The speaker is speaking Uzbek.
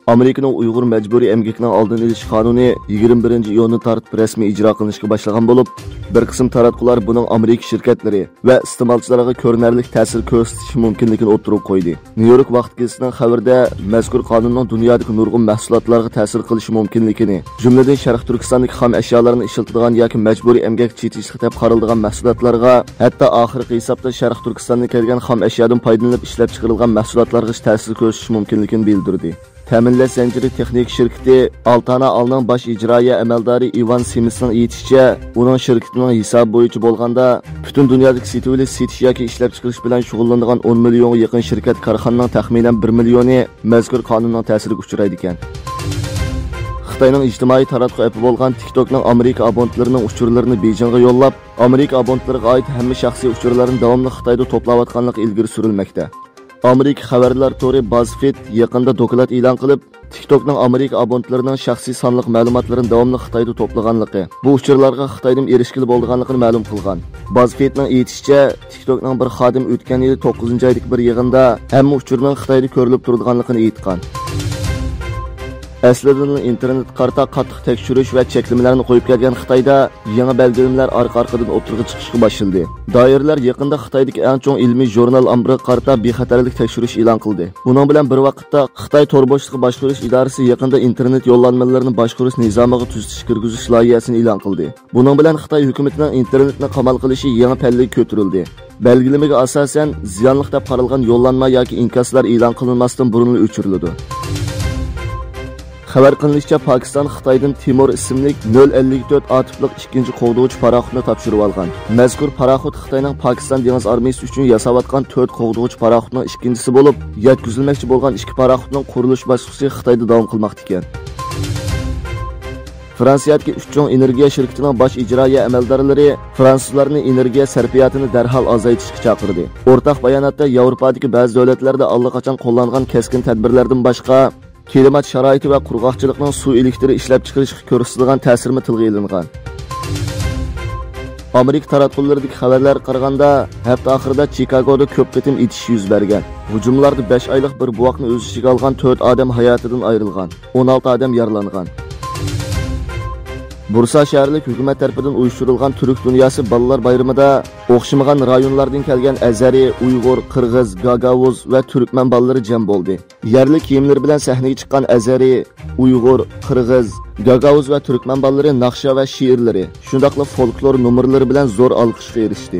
Amerikaning Uyg'ur majburiy emgakning oldini olish qonuni 21-iyunni tortib rasmiy ijro qilinishga boshlagan bo'lib, bir qism taratqular buning Amerika shirkatlari va iste'molchilarga ko'rinarli ta'sir ko'rsatishi mumkinligini o'tirib qo'ydi. New York vaqt gazetining xabarida mazkur qonunning dunyodagi nurg'un mahsulotlarga ta'sir qilishi mumkinligini, jumladan Sharq Turkistondagi xom ashyolarni ishlatiladigan yoki majburiy emgak chetishlik deb qaraladigan mahsulotlarga, hatto oxirgi hisobda Sharq Turkistondan kelgan xom ashyodan foydalanib ishlab chiqarilgan mahsulotlarga ta'sir ko'rsatishi mumkinligini bildirdi. Ta'minlash zanjiri texnik shirkati Altana Alning bosh ijroiya amaldori Ivan Simsning aytishicha, uning shirkatining hisob bo'yicha bo'lganda, butun dunyodagi setish yoki ishlab chiqarish bilan shug'ullanadigan 10 millionga yaqin shirkat korxonaning taxminan 1 millioni mazkur qonunning ta'siriga uchraydi ekan. Xitoyning ijtimoiy taratquv appi bo'lgan TikTokning Amerika abonentlarining uchurlarini Beijingga yo'llab, Amerika abonentlariga oid hamma shaxsiy uchurlarni davomli Xitoyda to'playotganligi ilgari surilmoqda. Amerika xabarlar tori BuzzFeed yaqinda doklad e'lon qilib, TikTokning Amerika abonentlarining shaxsiy sonliq ma'lumotlarini davomli Xitoyda to'plaganligi, bu uchurlarga Xitoydan erishgili bo'lganligini ma'lum qilgan. BuzzFeedning aytishicha, TikTokning bir xodim o'tgan yil 9-oylik bir yig'inda hamma uchurning Xitoyda ko'rilib turganligini aytgan. Aslida internet qarta qattiq tekshirish va cheklamalarni qo'yib kelgan Xitoyda yangi belgilamlar orqa-orqadan o'tirg'i chiqishga boshlandi. Doiralar yaqinda Xitoydagi eng chong ilmiy jurnal Amri qarta bexatarlik tekshirish e'lon qildi. Buning bilan bir vaqtda Xitoy tor boshliq boshqarish idorasi yaqinda internet yo'llanmalarini boshqarish nizomiga tuzitish kirgizish loyihasini e'lon qildi. Buning bilan Xitoy hukumatining internetni qamal qilishi yangi pallaga ko'tarildi. Belgilamaga asosan ziyonli deb qaralgan yo'llanma yoki inkaslar e'lon qilinmasdan burun o'chiriladi. Xabar qilinishicha, Pokiston Xitoydan Timur ismli 054 atiplik ikkinchi qo'g'duvchi paraxodni topshirib olgan. Mazkur paraxod Xitoyning Pokiston dengiz armiyasi uchun yasayotgan 4 qo'g'duvchi paraxodning ikkinchisi bo'lib, yetkazilmoqchi bo'lgan ikki paraxodning qurilish bosqichi Xitoyda davom qilmoqda ekan. Fransiyadagi 3 chong energiya shirkatining bosh ijroiya amaldorlari fransuzlarning energiya sarfiyotini darhol azaytishga chaqirdi. O'rtaq bayonotda Yevropadagi ba'zi davlatlarda allaqachon qo'llangan keskin tadbirlardan boshqa klimat sharoiti va qurg'oqchilikning suv elektri ishlab chiqarishga ko'rsatilgan ta'sirni tilga olingan. Amerika taratqullaridagi xabarlar qaraganda, hafta oxirida Chikagoda ko'p qitim itish yuz bergan. Hujumlarda 5 oylik bir buvoqni o'z ichiga olgan 4 odam hayotidan ayrilgan, 16 odam yaralangan. Bursa shaharlik hukumat tarafidan uyushtirilgan Turk dunyosi bolalar bayramida o'xshamagan rayonlardan kelgan Azari, Uyg'ur, Qirg'iz, Gagavuz va Turkman bolalari jam bo'ldi. Yerli kiyimlar bilan sahnaga chiqqan Azari, Uyg'ur, Qirg'iz, Gagavuz va Turkman bolalari naqsha va she'rlari, shundaqla folklor nomerlari bilan zo'r olqishga erishdi.